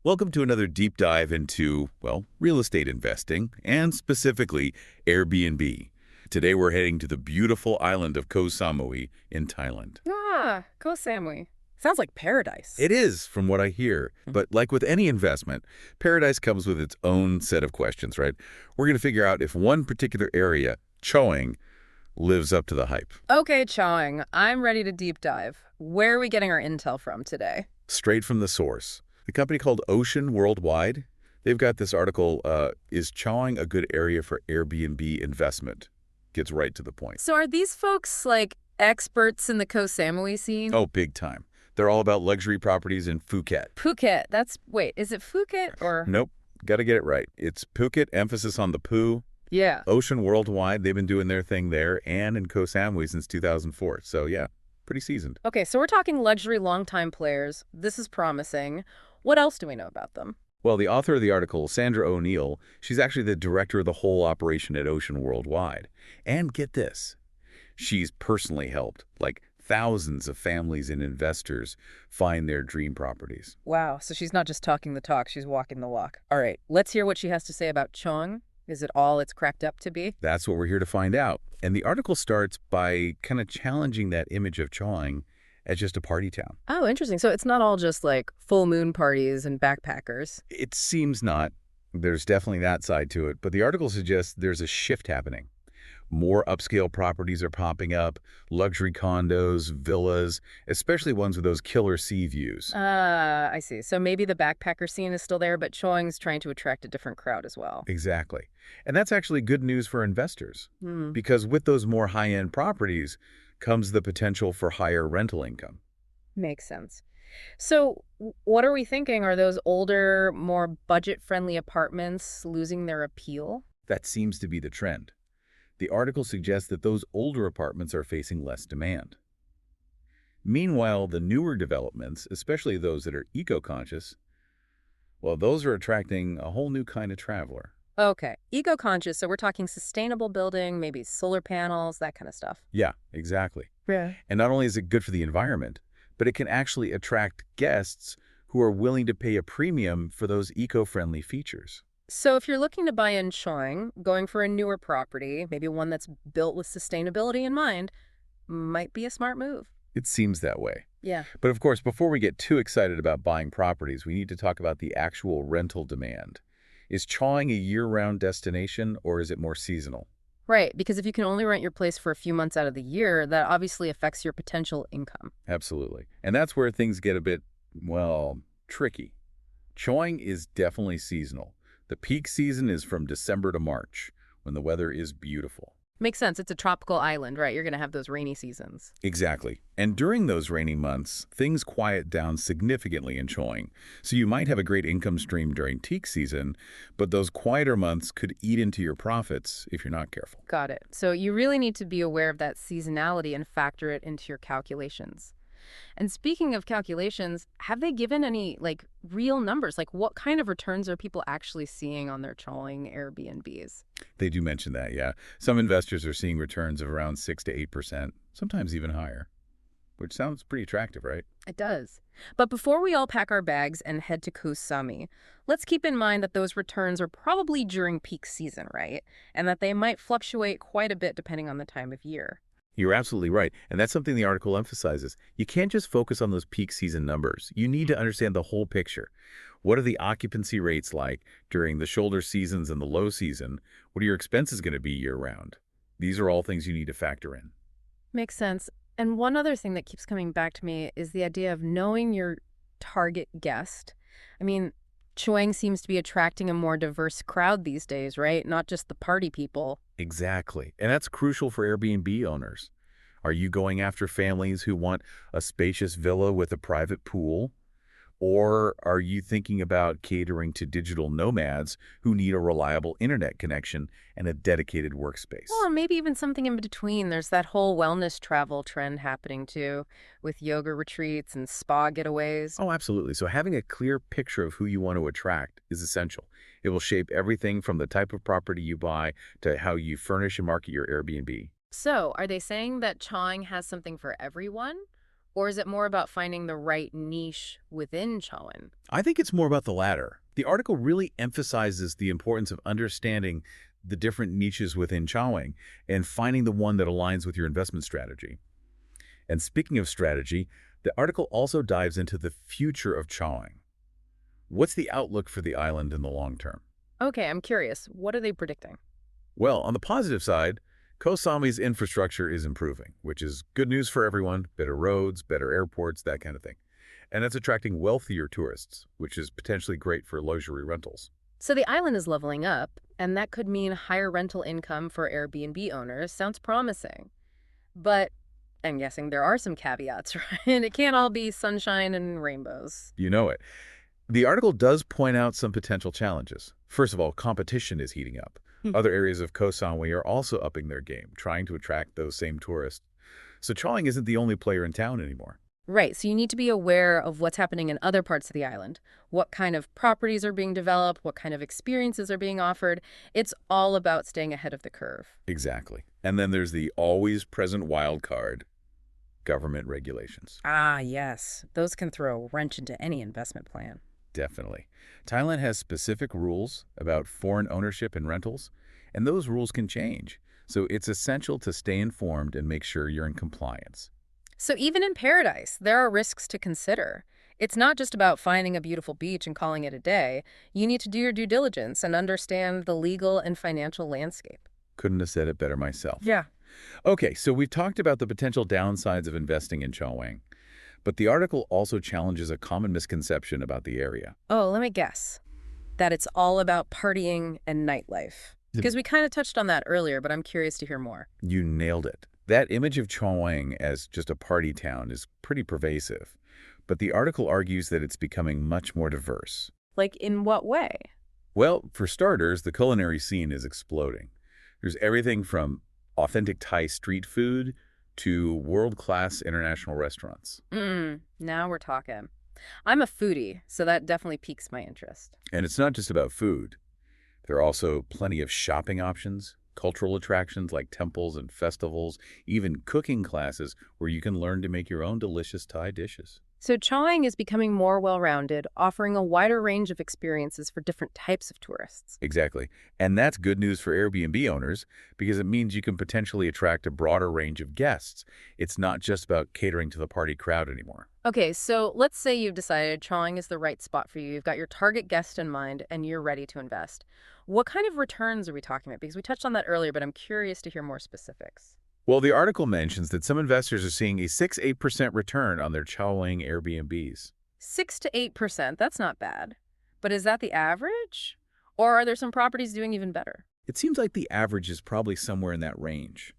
Welcome to another deep dive into, well, real estate investing, and specifically Airbnb. Today we're heading to the beautiful island of Koh Samui in Thailand. Ah, Koh Samui. Sounds like paradise. It is, from what I hear, but like with any investment, paradise comes with its own set of questions, right? We're going to figure out if one particular area, Chaweng, lives up to the hype. Okay, Chaweng, I'm ready to deep dive. Where are we getting our intel from today? Straight from the source. The company called Ocean Worldwide, they've got this article, Is Chaweng a Good Area for Airbnb Investment? Gets right to the point. So are these folks, like, experts in the Koh Samui scene? Oh, big time. They're all about luxury properties in Phuket. Phuket. Wait, is it Phuket or? Nope, got to get it right. It's Phuket, emphasis on the Phu. Yeah. Ocean Worldwide, they've been doing their thing there and in Koh Samui since 2004. So yeah, pretty seasoned. Okay, so we're talking luxury long-time players. This is promising. What else do we know about them? Well, the author of the article, Sandra O'Neill, she's actually the director of the whole operation at Ocean Worldwide. And get this, she's personally helped, like, thousands of families and investors find their dream properties. Wow, so she's not just talking the talk, she's walking the walk. All right, let's hear what she has to say about Chaweng. Is it all it's cracked up to be? That's what we're here to find out. And the article starts by kind of challenging that image of Chaweng as just a party town. Oh, interesting. So it's not all just like full moon parties and backpackers. It seems not. There's definitely that side to it. But the article suggests there's a shift happening. More upscale properties are popping up, luxury condos, villas, especially ones with those killer sea views. I see. So maybe the backpacker scene is still there, but Chaweng's trying to attract a different crowd as well. Exactly. And that's actually good news for investors. Hmm. Because with those more high-end properties comes the potential for higher rental income. Makes sense. So what are we thinking? Are those older, more budget-friendly apartments losing their appeal? That seems to be the trend. The article suggests that those older apartments are facing less demand. Meanwhile, the newer developments, especially those that are eco-conscious, well, those are attracting a whole new kind of traveler. Okay, eco-conscious, so we're talking sustainable building, maybe solar panels, that kind of stuff. Yeah, exactly. Yeah. And not only is it good for the environment, but it can actually attract guests who are willing to pay a premium for those eco-friendly features. So if you're looking to buy in Chaweng, going for a newer property, maybe one that's built with sustainability in mind, might be a smart move. It seems that way. Yeah. But of course, before we get too excited about buying properties, we need to talk about the actual rental demand. Is Chaweng a year-round destination, or is it more seasonal? Right, because if you can only rent your place for a few months out of the year, that obviously affects your potential income. Absolutely. And that's where things get a bit, well, tricky. Chaweng is definitely seasonal. The peak season is from December to March, when the weather is beautiful. Makes sense. It's a tropical island, right? You're going to have those rainy seasons. Exactly. And during those rainy months, things quiet down significantly in Chaweng. So you might have a great income stream during peak season, but those quieter months could eat into your profits if you're not careful. Got it. So you really need to be aware of that seasonality and factor it into your calculations. And speaking of calculations, have they given any, like, real numbers? Like, what kind of returns are people actually seeing on their Chaweng Airbnbs? They do mention that, yeah. Some investors are seeing returns of around 6 to 8%, sometimes even higher, which sounds pretty attractive, right? It does. But before we all pack our bags and head to Koh Samui, let's keep in mind that those returns are probably during peak season, right? And that they might fluctuate quite a bit depending on the time of year. You're absolutely right. And that's something the article emphasizes. You can't just focus on those peak season numbers. You need to understand the whole picture. What are the occupancy rates like during the shoulder seasons and the low season? What are your expenses going to be year-round? These are all things you need to factor in. Makes sense. And one other thing that keeps coming back to me is the idea of knowing your target guest. I mean, Chaweng seems to be attracting a more diverse crowd these days, right? Not just the party people. Exactly. And that's crucial for Airbnb owners. Are you going after families who want a spacious villa with a private pool? Or are you thinking about catering to digital nomads who need a reliable internet connection and a dedicated workspace? Or maybe even something in between. There's that whole wellness travel trend happening too, with yoga retreats and spa getaways. Oh, absolutely. So having a clear picture of who you want to attract is essential. It will shape everything from the type of property you buy to how you furnish and market your Airbnb. So, are they saying that Chaweng has something for everyone? Or is it more about finding the right niche within Chaweng? I think it's more about the latter. The article really emphasizes the importance of understanding the different niches within Chaweng and finding the one that aligns with your investment strategy. And speaking of strategy, the article also dives into the future of Chaweng. What's the outlook for the island in the long term? Okay, I'm curious. What are they predicting? Well, on the positive side, Koh Samui's infrastructure is improving, which is good news for everyone, better roads, better airports, that kind of thing. And that's attracting wealthier tourists, which is potentially great for luxury rentals. So the island is leveling up, and that could mean higher rental income for Airbnb owners. Sounds promising. But I'm guessing there are some caveats, right? It can't all be sunshine and rainbows. You know it. The article does point out some potential challenges. First of all, competition is heating up. Hmm. Other areas of Koh Samui are also upping their game, trying to attract those same tourists. So Chaweng isn't the only player in town anymore. Right, so you need to be aware of what's happening in other parts of the island. What kind of properties are being developed, what kind of experiences are being offered. It's all about staying ahead of the curve. Exactly. And then there's the always present wild card, government regulations. Ah, yes. Those can throw a wrench into any investment plan. Definitely. Thailand has specific rules about foreign ownership and rentals, and those rules can change. So it's essential to stay informed and make sure you're in compliance. So even in paradise, there are risks to consider. It's not just about finding a beautiful beach and calling it a day. You need to do your due diligence and understand the legal and financial landscape. Couldn't have said it better myself. Yeah. Okay, so we've talked about the potential downsides of investing in Chaweng, but the article also challenges a common misconception about the area. Oh, let me guess. That it's all about partying and nightlife. Because we kind of touched on that earlier, but I'm curious to hear more. You nailed it. That image of Chaweng as just a party town is pretty pervasive, but the article argues that it's becoming much more diverse. Like, in what way? Well, for starters, the culinary scene is exploding. There's everything from authentic Thai street food to world-class international restaurants. Now we're talking. I'm a foodie, so that definitely piques my interest. And it's not just about food. There are also plenty of shopping options, cultural attractions like temples and festivals, even cooking classes where you can learn to make your own delicious Thai dishes. So Chaweng is becoming more well-rounded, offering a wider range of experiences for different types of tourists. Exactly. And that's good news for Airbnb owners because it means you can potentially attract a broader range of guests. It's not just about catering to the party crowd anymore. Okay, so let's say you've decided Chaweng is the right spot for you. You've got your target guest in mind, and you're ready to invest. What kind of returns are we talking about? Because we touched on that earlier, but I'm curious to hear more specifics. Well, the article mentions that some investors are seeing a 6–8% return on their Chaweng Airbnbs. 6 to 8%, that's not bad. But is that the average? Or are there some properties doing even better? It seems like the average is probably somewhere in that range.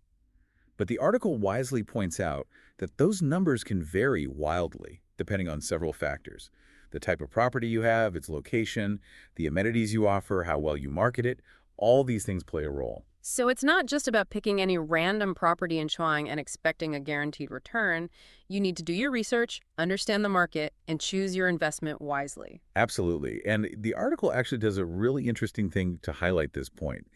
But the article wisely points out that those numbers can vary wildly, depending on several factors. The type of property you have, its location, the amenities you offer, how well you market it, all these things play a role. So it's not just about picking any random property in Chaweng and expecting a guaranteed return. You need to do your research, understand the market, and choose your investment wisely. Absolutely. And the article actually does a really interesting thing to highlight this point.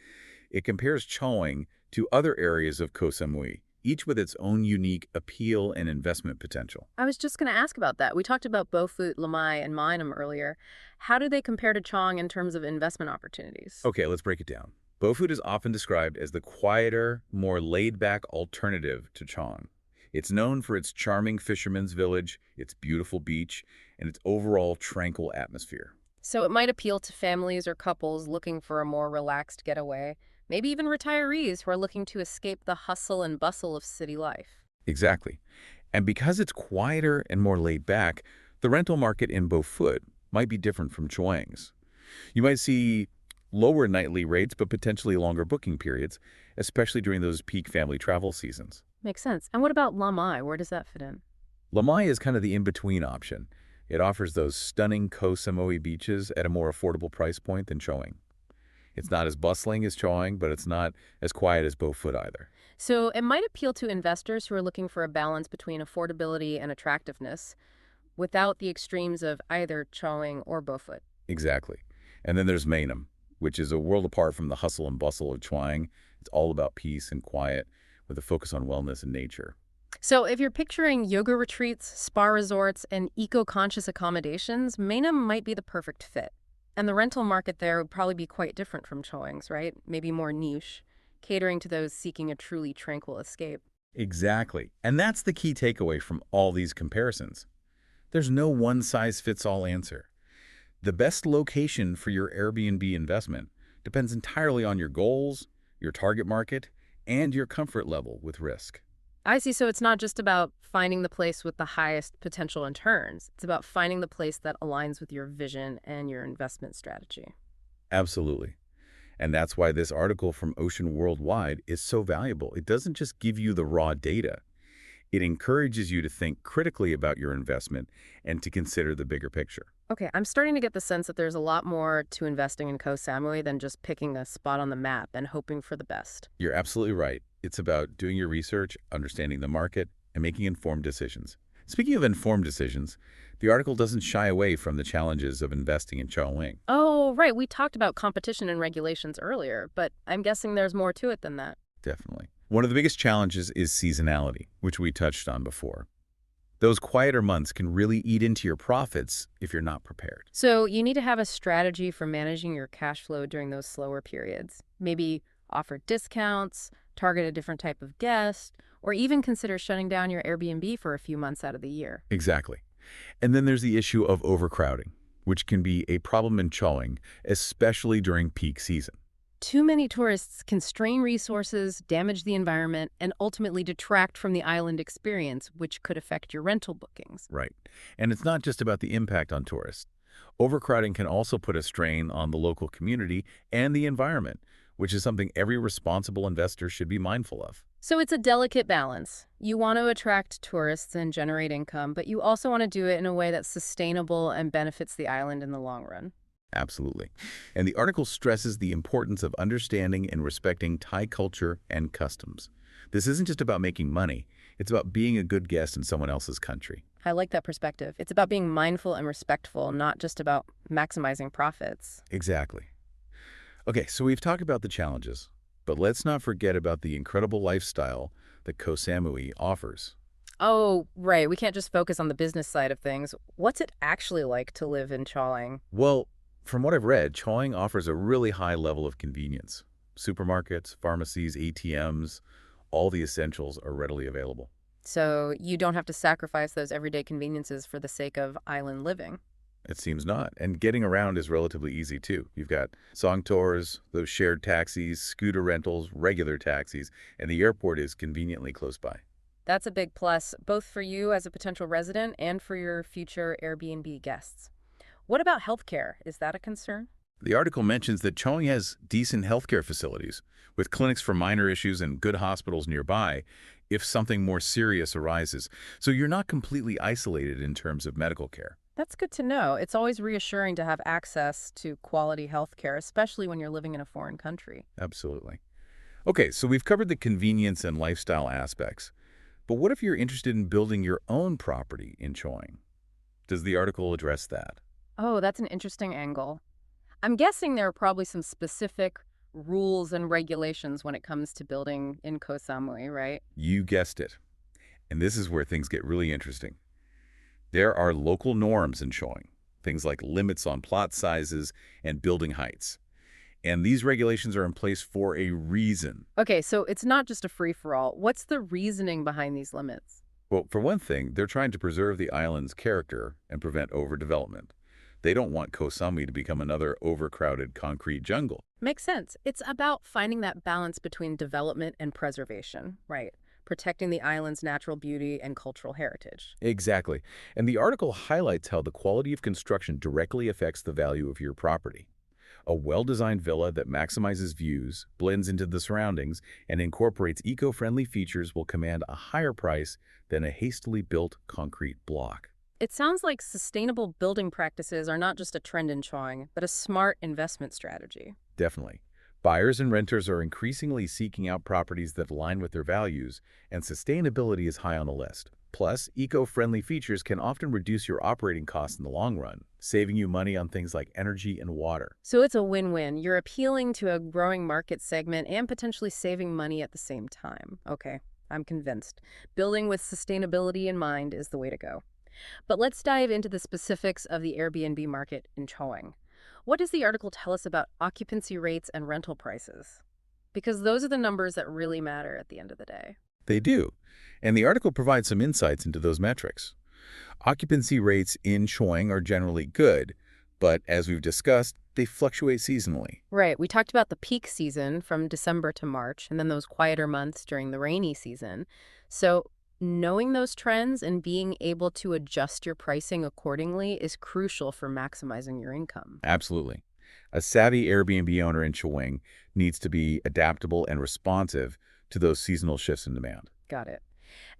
It compares Chaweng to other areas of Koh Samui, each with its own unique appeal and investment potential. I was just going to ask about that. We talked about Beaufort, Lamai, and Minam earlier. How do they compare to Chaweng in terms of investment opportunities? Okay, let's break it down. Beaufort is often described as the quieter, more laid-back alternative to Chaweng. It's known for its charming fisherman's village, its beautiful beach, and its overall tranquil atmosphere. So it might appeal to families or couples looking for a more relaxed getaway, maybe even retirees who are looking to escape the hustle and bustle of city life. Exactly. And because it's quieter and more laid back, the rental market in Beaufort might be different from Chaweng's. You might see lower nightly rates, but potentially longer booking periods, especially during those peak family travel seasons. Makes sense. And what about Lamai? Where does that fit in? Lamai is kind of the in-between option. It offers those stunning Koh Samui beaches at a more affordable price point than Chaweng. It's not as bustling as Chaweng, but it's not as quiet as Beaufort either. So it might appeal to investors who are looking for a balance between affordability and attractiveness without the extremes of either Chaweng or Beaufort. Exactly. And then there's Mainam, which is a world apart from the hustle and bustle of Chaweng. It's all about peace and quiet with a focus on wellness and nature. So if you're picturing yoga retreats, spa resorts, and eco-conscious accommodations, Maina might be the perfect fit. And the rental market there would probably be quite different from Chaweng's, right? Maybe more niche, catering to those seeking a truly tranquil escape. Exactly. And that's the key takeaway from all these comparisons. There's no one-size-fits-all answer. The best location for your Airbnb investment depends entirely on your goals, your target market, and your comfort level with risk. I see. So it's not just about finding the place with the highest potential in turns. It's about finding the place that aligns with your vision and your investment strategy. Absolutely. And that's why this article from Ocean Worldwide is so valuable. It doesn't just give you the raw data. It encourages you to think critically about your investment and to consider the bigger picture. Okay, I'm starting to get the sense that there's a lot more to investing in Koh Samui than just picking a spot on the map and hoping for the best. You're absolutely right. It's about doing your research, understanding the market, and making informed decisions. Speaking of informed decisions, the article doesn't shy away from the challenges of investing in Chaweng. Oh, right. We talked about competition and regulations earlier, but I'm guessing there's more to it than that. Definitely. One of the biggest challenges is seasonality, which we touched on before. Those quieter months can really eat into your profits if you're not prepared. So you need to have a strategy for managing your cash flow during those slower periods. Maybe offer discounts, target a different type of guest, or even consider shutting down your Airbnb for a few months out of the year. Exactly. And then there's the issue of overcrowding, which can be a problem in Chaweng, especially during peak season. Too many tourists can strain resources, damage the environment, and ultimately detract from the island experience, which could affect your rental bookings. Right. And it's not just about the impact on tourists. Overcrowding can also put a strain on the local community and the environment, which is something every responsible investor should be mindful of. So it's a delicate balance. You want to attract tourists and generate income, but you also want to do it in a way that's sustainable and benefits the island in the long run. Absolutely. And the article stresses the importance of understanding and respecting Thai culture and customs. This isn't just about making money. It's about being a good guest in someone else's country. I like that perspective. It's about being mindful and respectful, not just about maximizing profits. Exactly. Okay, so we've talked about the challenges, but let's not forget about the incredible lifestyle that Koh Samui offers. Oh, right. We can't just focus on the business side of things. What's it actually like to live in Chaweng? Well, from what I've read, Chaweng offers a really high level of convenience. Supermarkets, pharmacies, ATMs, all the essentials are readily available. So you don't have to sacrifice those everyday conveniences for the sake of island living. It seems not. And getting around is relatively easy, too. You've got song tours, those shared taxis, scooter rentals, regular taxis, and the airport is conveniently close by. That's a big plus, both for you as a potential resident and for your future Airbnb guests. What about healthcare? Is that a concern? The article mentions that Chaweng has decent healthcare facilities, with clinics for minor issues and good hospitals nearby if something more serious arises. So you're not completely isolated in terms of medical care. That's good to know. It's always reassuring to have access to quality healthcare, especially when you're living in a foreign country. Absolutely. Okay, so we've covered the convenience and lifestyle aspects. But what if you're interested in building your own property in Chaweng? Does the article address that? Oh, that's an interesting angle. I'm guessing there are probably some specific rules and regulations when it comes to building in Koh Samui, right? You guessed it. And this is where things get really interesting. There are local norms in Chaweng, things like limits on plot sizes and building heights. And these regulations are in place for a reason. Okay, so it's not just a free-for-all. What's the reasoning behind these limits? Well, for one thing, they're trying to preserve the island's character and prevent overdevelopment. They don't want Koh Samui to become another overcrowded concrete jungle. Makes sense. It's about finding that balance between development and preservation, right? Protecting the island's natural beauty and cultural heritage. Exactly. And the article highlights how the quality of construction directly affects the value of your property. A well-designed villa that maximizes views, blends into the surroundings, and incorporates eco-friendly features will command a higher price than a hastily built concrete block. It sounds like sustainable building practices are not just a trend in Chaweng, but a smart investment strategy. Definitely. Buyers and renters are increasingly seeking out properties that align with their values, and sustainability is high on the list. Plus, eco-friendly features can often reduce your operating costs in the long run, saving you money on things like energy and water. So it's a win-win. You're appealing to a growing market segment and potentially saving money at the same time. Okay. I'm convinced. Building with sustainability in mind is the way to go. But let's dive into the specifics of the Airbnb market in Chaweng. What does the article tell us about occupancy rates and rental prices? Because those are the numbers that really matter at the end of the day. They do. And the article provides some insights into those metrics. Occupancy rates in Chaweng are generally good, but as we've discussed, they fluctuate seasonally. Right. We talked about the peak season from December to March, and then those quieter months during the rainy season. So, knowing those trends and being able to adjust your pricing accordingly is crucial for maximizing your income. Absolutely. A savvy Airbnb owner in Chaweng needs to be adaptable and responsive to those seasonal shifts in demand. Got it.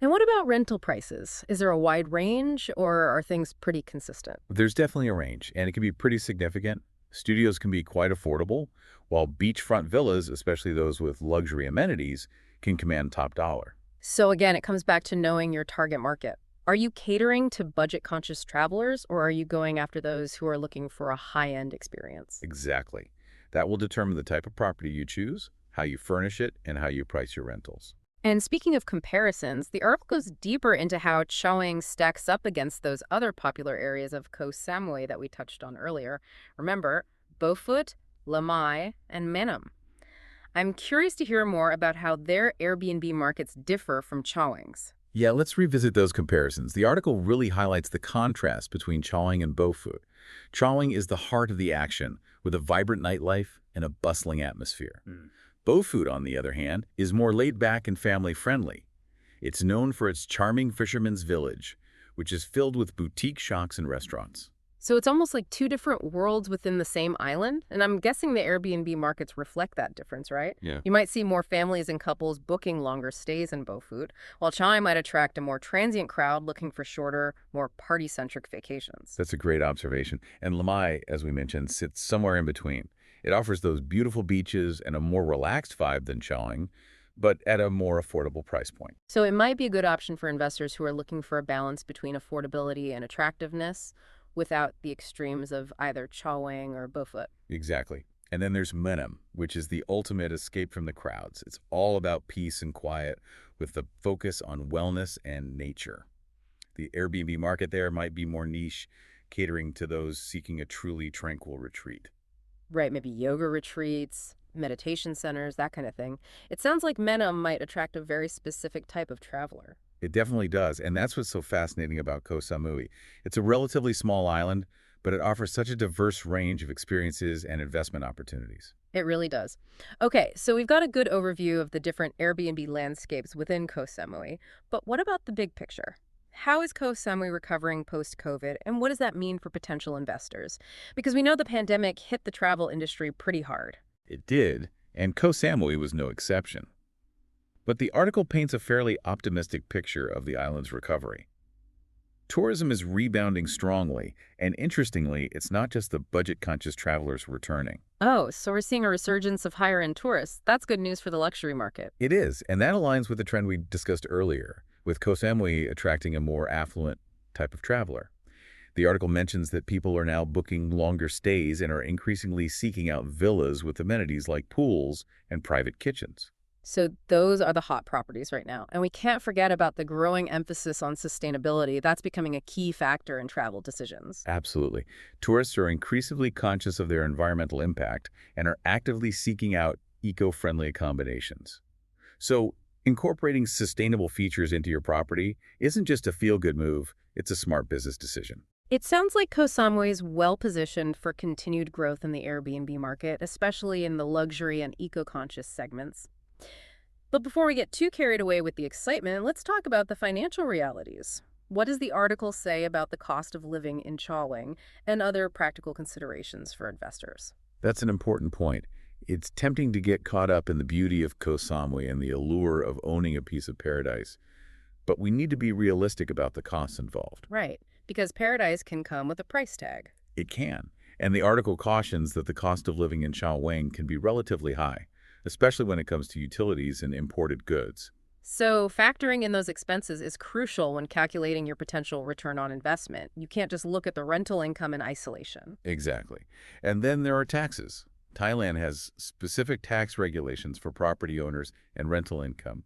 And what about rental prices? Is there a wide range, or are things pretty consistent? There's definitely a range, and it can be pretty significant. Studios can be quite affordable, while beachfront villas, especially those with luxury amenities, can command top dollar. So again, it comes back to knowing your target market. Are you catering to budget-conscious travelers, or are you going after those who are looking for a high-end experience? Exactly. That will determine the type of property you choose, how you furnish it, and how you price your rentals. And speaking of comparisons, the article goes deeper into how Chaweng stacks up against those other popular areas of Koh Samui that we touched on earlier. Remember, Beaufort, Lamai, and Menam. I'm curious to hear more about how their Airbnb markets differ from Chaweng's. Yeah, let's revisit those comparisons. The article really highlights the contrast between Chaweng and Beaufort. Chaweng is the heart of the action, with a vibrant nightlife and a bustling atmosphere. Beaufort, on the other hand, is more laid back and family-friendly. It's known for its charming fisherman's village, which is filled with boutique shops and restaurants. So it's almost like two different worlds within the same island, and I'm guessing the Airbnb markets reflect that difference, right? Yeah. You might see more families and couples booking longer stays in Beaufort, while Chiang might attract a more transient crowd looking for shorter, more party-centric vacations. That's a great observation. And Lamai, as we mentioned, sits somewhere in between. It offers those beautiful beaches and a more relaxed vibe than Chaweng, but at a more affordable price point. So it might be a good option for investors who are looking for a balance between affordability and attractiveness without the extremes of either Chaweng or Beaufort. Exactly. And then there's Menam, which is the ultimate escape from the crowds. It's all about peace and quiet with the focus on wellness and nature. The Airbnb market there might be more niche, catering to those seeking a truly tranquil retreat. Right, maybe yoga retreats, meditation centers, that kind of thing. It sounds like Menam might attract a very specific type of traveler. It definitely does, and that's what's so fascinating about Koh Samui. It's a relatively small island, but it offers such a diverse range of experiences and investment opportunities. It really does. Okay, so we've got a good overview of the different Airbnb landscapes within Koh Samui, but what about the big picture? How is Koh Samui recovering post-COVID, and what does that mean for potential investors? Because we know the pandemic hit the travel industry pretty hard. It did, and Koh Samui was no exception. But the article paints a fairly optimistic picture of the island's recovery. Tourism is rebounding strongly, and interestingly, it's not just the budget-conscious travelers returning. Oh, so we're seeing a resurgence of higher-end tourists. That's good news for the luxury market. It is, and that aligns with the trend we discussed earlier, with Koh Samui attracting a more affluent type of traveler. The article mentions that people are now booking longer stays and are increasingly seeking out villas with amenities like pools and private kitchens. So those are the hot properties right now. And we can't forget about the growing emphasis on sustainability. That's becoming a key factor in travel decisions. Absolutely. Tourists are increasingly conscious of their environmental impact and are actively seeking out eco-friendly accommodations. So, incorporating sustainable features into your property isn't just a feel-good move, it's a smart business decision. It sounds like Koh Samui is well-positioned for continued growth in the Airbnb market, especially in the luxury and eco-conscious segments. But before we get too carried away with the excitement, let's talk about the financial realities. What does the article say about the cost of living in Chaweng and other practical considerations for investors? That's an important point. It's tempting to get caught up in the beauty of Koh Samui and the allure of owning a piece of paradise. But we need to be realistic about the costs involved. Right, because paradise can come with a price tag. It can. And the article cautions that the cost of living in Chaweng can be relatively high, especially when it comes to utilities and imported goods. So factoring in those expenses is crucial when calculating your potential return on investment. You can't just look at the rental income in isolation. Exactly. And then there are taxes. Thailand has specific tax regulations for property owners and rental income.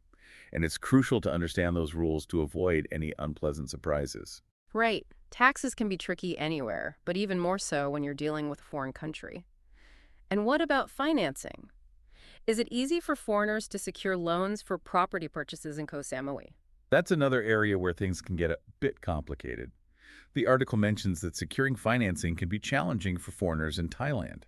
and it's crucial to understand those rules to avoid any unpleasant surprises. Right. Taxes can be tricky anywhere, but even more so when you're dealing with a foreign country. And what about financing? Is it easy for foreigners to secure loans for property purchases in Koh Samui? That's another area where things can get a bit complicated. The article mentions that securing financing can be challenging for foreigners in Thailand.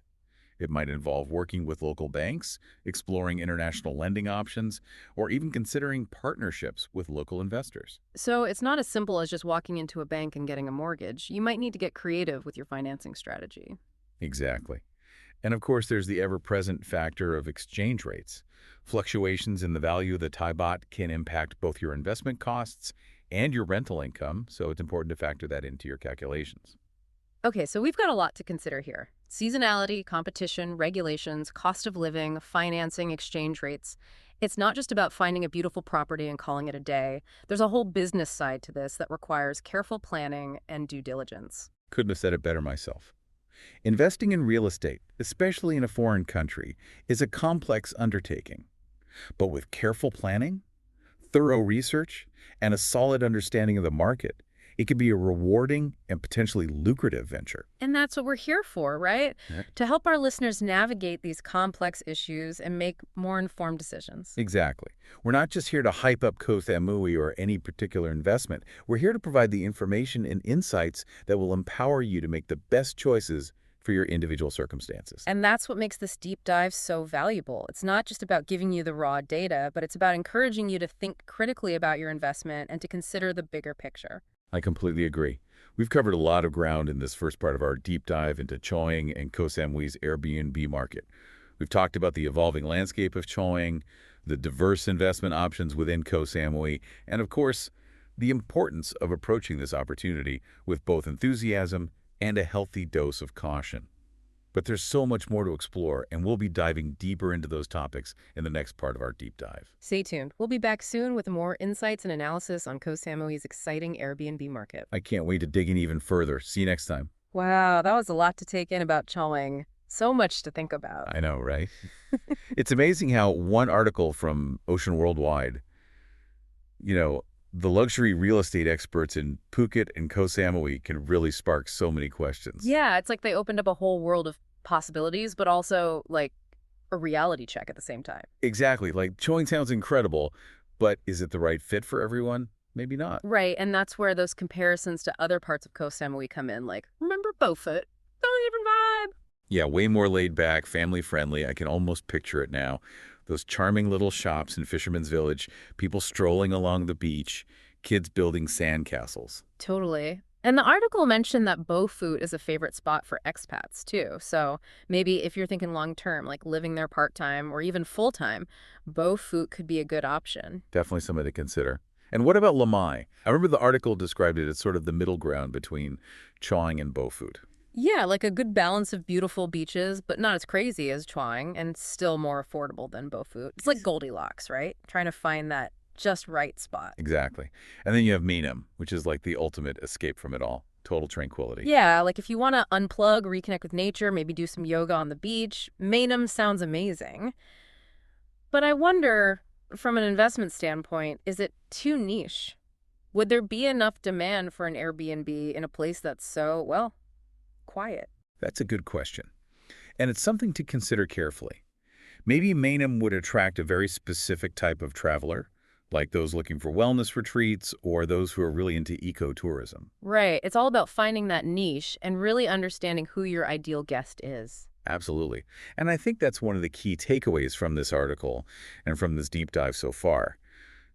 It might involve working with local banks, exploring international lending options, or even considering partnerships with local investors. So it's not as simple as just walking into a bank and getting a mortgage. You might need to get creative with your financing strategy. Exactly. And of course, there's the ever-present factor of exchange rates. Fluctuations in the value of the Thai baht can impact both your investment costs and your rental income, so it's important to factor that into your calculations. Okay, so we've got a lot to consider here. Seasonality, competition, regulations, cost of living, financing, exchange rates. It's not just about finding a beautiful property and calling it a day. There's a whole business side to this that requires careful planning and due diligence. Couldn't have said it better myself. Investing in real estate, especially in a foreign country, is a complex undertaking. But with careful planning, thorough research, and a solid understanding of the market, it can be a rewarding and potentially lucrative venture. And that's what we're here for, right? Yeah. To help our listeners navigate these complex issues and make more informed decisions. Exactly. We're not just here to hype up Koh Samui or any particular investment. We're here to provide the information and insights that will empower you to make the best choices for your individual circumstances. And that's what makes this deep dive so valuable. It's not just about giving you the raw data, but it's about encouraging you to think critically about your investment and to consider the bigger picture. I completely agree. We've covered a lot of ground in this first part of our deep dive into Chaweng and Koh Samui's Airbnb market. We've talked about the evolving landscape of Chaweng, the diverse investment options within Koh Samui, and of course, the importance of approaching this opportunity with both enthusiasm and a healthy dose of caution. But there's so much more to explore, and we'll be diving deeper into those topics in the next part of our deep dive. Stay tuned. We'll be back soon with more insights and analysis on Koh Samui's exciting Airbnb market. I can't wait to dig in even further. See you next time. Wow, that was a lot to take in about Chaweng. So much to think about. I know, right? It's amazing how one article from Ocean Worldwide, the luxury real estate experts in Phuket and Koh Samui can really spark so many questions. Yeah, it's like they opened up a whole world of possibilities, but also like a reality check at the same time. Exactly. Like, Chewing sounds incredible, but is it the right fit for everyone? Maybe not. Right, and that's where those comparisons to other parts of Koh Samui come in. Like, remember Beaufort? Totally different vibe. Yeah, way more laid back, family friendly. I can almost picture it now. Those charming little shops in Fisherman's Village, people strolling along the beach, kids building sandcastles. Totally. And the article mentioned that Beaufort is a favorite spot for expats, too. So maybe if you're thinking long-term, like living there part-time or even full-time, Beaufort could be a good option. Definitely something to consider. And what about Lamai? I remember the article described it as sort of the middle ground between Chaweng and Beaufort. Yeah, like a good balance of beautiful beaches, but not as crazy as Chaweng and still more affordable than Beaufort. It's like Goldilocks, right? Trying to find that just right spot. Exactly. And then you have Meenam, which is like the ultimate escape from it all. Total tranquility. Yeah, like if you want to unplug, reconnect with nature, maybe do some yoga on the beach, Meenam sounds amazing. But I wonder, from an investment standpoint, is it too niche? Would there be enough demand for an Airbnb in a place that's so, well, quiet? That's a good question. And it's something to consider carefully. Maybe Meenam would attract a very specific type of traveler, like those looking for wellness retreats or those who are really into ecotourism. Right. It's all about finding that niche and really understanding who your ideal guest is. Absolutely. And I think that's one of the key takeaways from this article and from this deep dive so far.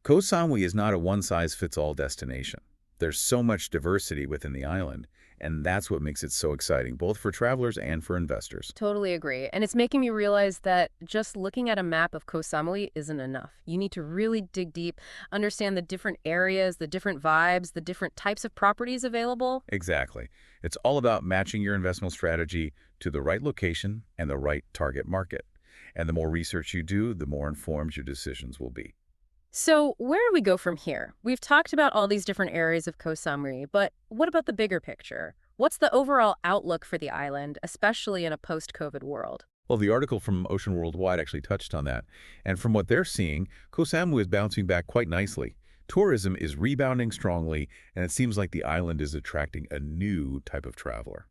Koh Samui is not a one-size-fits-all destination. There's so much diversity within the island, and that's what makes it so exciting, both for travelers and for investors. Totally agree. And it's making me realize that just looking at a map of Koh Samui isn't enough. You need to really dig deep, understand the different areas, the different vibes, the different types of properties available. Exactly. It's all about matching your investment strategy to the right location and the right target market. And the more research you do, the more informed your decisions will be. So where do we go from here? We've talked about all these different areas of Koh Samui, but what about the bigger picture? What's the overall outlook for the island, especially in a post-COVID world? Well, the article from Ocean Worldwide actually touched on that. And from what they're seeing, Koh Samui is bouncing back quite nicely. Tourism is rebounding strongly, and it seems like the island is attracting a new type of traveler.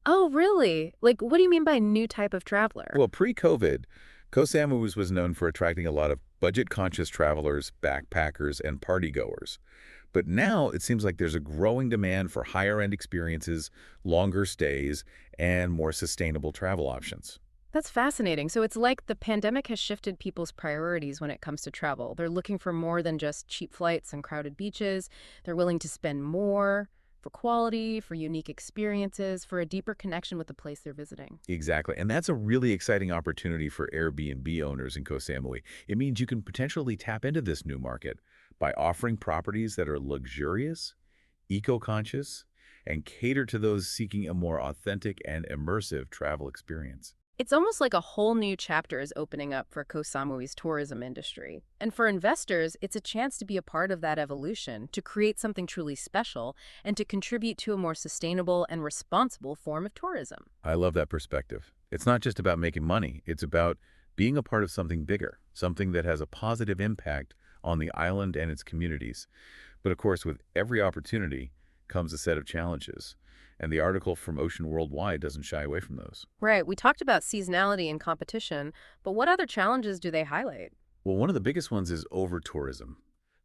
Oh, really? Like, what do you mean by new type of traveler? Well, pre-COVID, Koh Samui was known for attracting a lot of budget-conscious travelers, backpackers, and partygoers. But now it seems like there's a growing demand for higher-end experiences, longer stays, and more sustainable travel options. That's fascinating. So it's like the pandemic has shifted people's priorities when it comes to travel. They're looking for more than just cheap flights and crowded beaches. They're willing to spend more for quality, for unique experiences, for a deeper connection with the place they're visiting. Exactly. And that's a really exciting opportunity for Airbnb owners in Koh Samui. It means you can potentially tap into this new market by offering properties that are luxurious, eco-conscious, and cater to those seeking a more authentic and immersive travel experience. It's almost like a whole new chapter is opening up for Koh Samui's tourism industry. And for investors, it's a chance to be a part of that evolution, to create something truly special, and to contribute to a more sustainable and responsible form of tourism. I love that perspective. It's not just about making money. It's about being a part of something bigger, something that has a positive impact on the island and its communities. But of course, with every opportunity comes a set of challenges. And the article from Ocean Worldwide doesn't shy away from those. Right, we talked about seasonality and competition, but what other challenges do they highlight? Well, one of the biggest ones is over-tourism.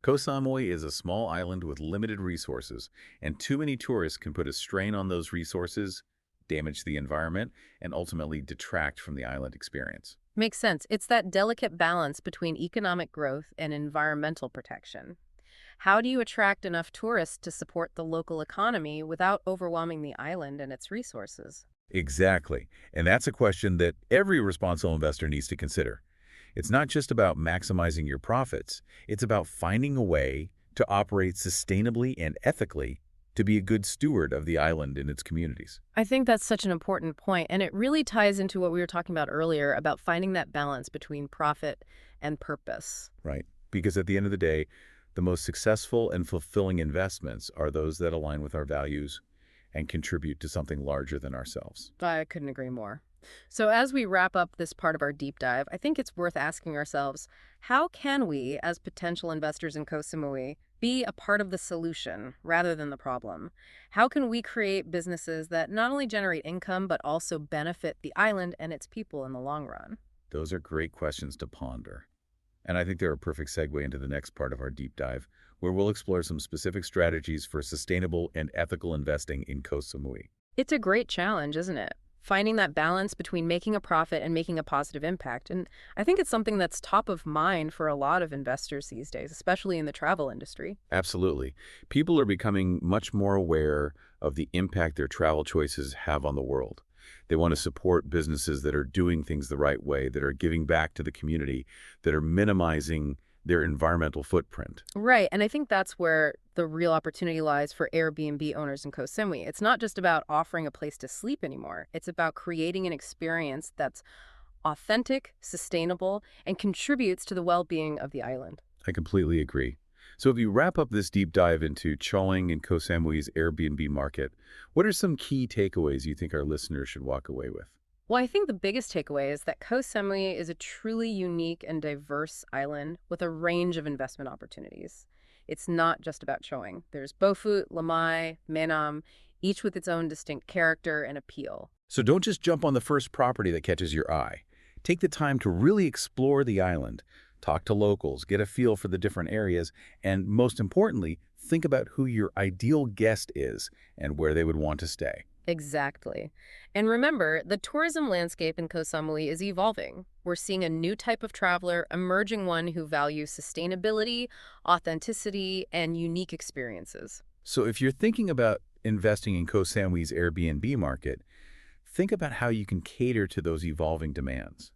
Koh Samui is a small island with limited resources, and too many tourists can put a strain on those resources, damage the environment, and ultimately detract from the island experience. Makes sense. It's that delicate balance between economic growth and environmental protection. How do you attract enough tourists to support the local economy without overwhelming the island and its resources? Exactly. And that's a question that every responsible investor needs to consider. It's not just about maximizing your profits. It's about finding a way to operate sustainably and ethically to be a good steward of the island and its communities. I think that's such an important point, and it really ties into what we were talking about earlier about finding that balance between profit and purpose. Right? Because at the end of the day, the most successful and fulfilling investments are those that align with our values and contribute to something larger than ourselves. I couldn't agree more. So as we wrap up this part of our deep dive, I think it's worth asking ourselves, how can we, as potential investors in Koh Samui, be a part of the solution rather than the problem? How can we create businesses that not only generate income, but also benefit the island and its people in the long run? Those are great questions to ponder. And I think they're a perfect segue into the next part of our deep dive, where we'll explore some specific strategies for sustainable and ethical investing in Koh Samui. It's a great challenge, isn't it? Finding that balance between making a profit and making a positive impact. And I think it's something that's top of mind for a lot of investors these days, especially in the travel industry. Absolutely. People are becoming much more aware of the impact their travel choices have on the world. They want to support businesses that are doing things the right way, that are giving back to the community, that are minimizing their environmental footprint. Right, and I think that's where the real opportunity lies for Airbnb owners in Koh Samui. It's not just about offering a place to sleep anymore. It's about creating an experience that's authentic, sustainable, and contributes to the well-being of the island. I completely agree. So if you wrap up this deep dive into Chaweng and Koh Samui's Airbnb market, what are some key takeaways you think our listeners should walk away with? Well, I think the biggest takeaway is that Koh Samui is a truly unique and diverse island with a range of investment opportunities. It's not just about Chaweng. There's Bofut, Lamai, Menam, each with its own distinct character and appeal. So don't just jump on the first property that catches your eye. Take the time to really explore the island, talk to locals, get a feel for the different areas, and most importantly, think about who your ideal guest is and where they would want to stay. Exactly. And remember, the tourism landscape in Koh Samui is evolving. We're seeing a new type of traveler, emerging one who values sustainability, authenticity, and unique experiences. So if you're thinking about investing in Koh Samui's Airbnb market, think about how you can cater to those evolving demands.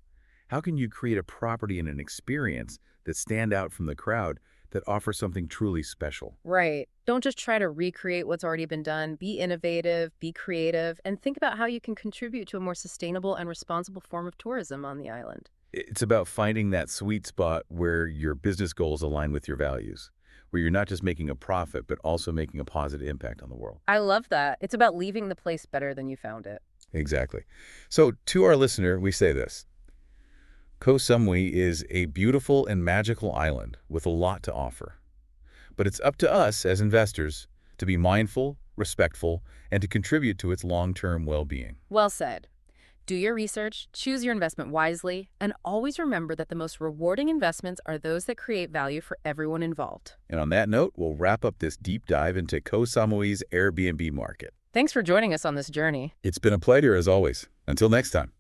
How can you create a property and an experience that stand out from the crowd that offer something truly special? Right. Don't just try to recreate what's already been done. Be innovative, be creative, and think about how you can contribute to a more sustainable and responsible form of tourism on the island. It's about finding that sweet spot where your business goals align with your values, where you're not just making a profit, but also making a positive impact on the world. I love that. It's about leaving the place better than you found it. Exactly. So to our listener, we say this. Koh Samui is a beautiful and magical island with a lot to offer. But it's up to us as investors to be mindful, respectful, and to contribute to its long-term well-being. Well said. Do your research, choose your investment wisely, and always remember that the most rewarding investments are those that create value for everyone involved. And on that note, we'll wrap up this deep dive into Koh Samui's Airbnb market. Thanks for joining us on this journey. It's been a pleasure as always. Until next time.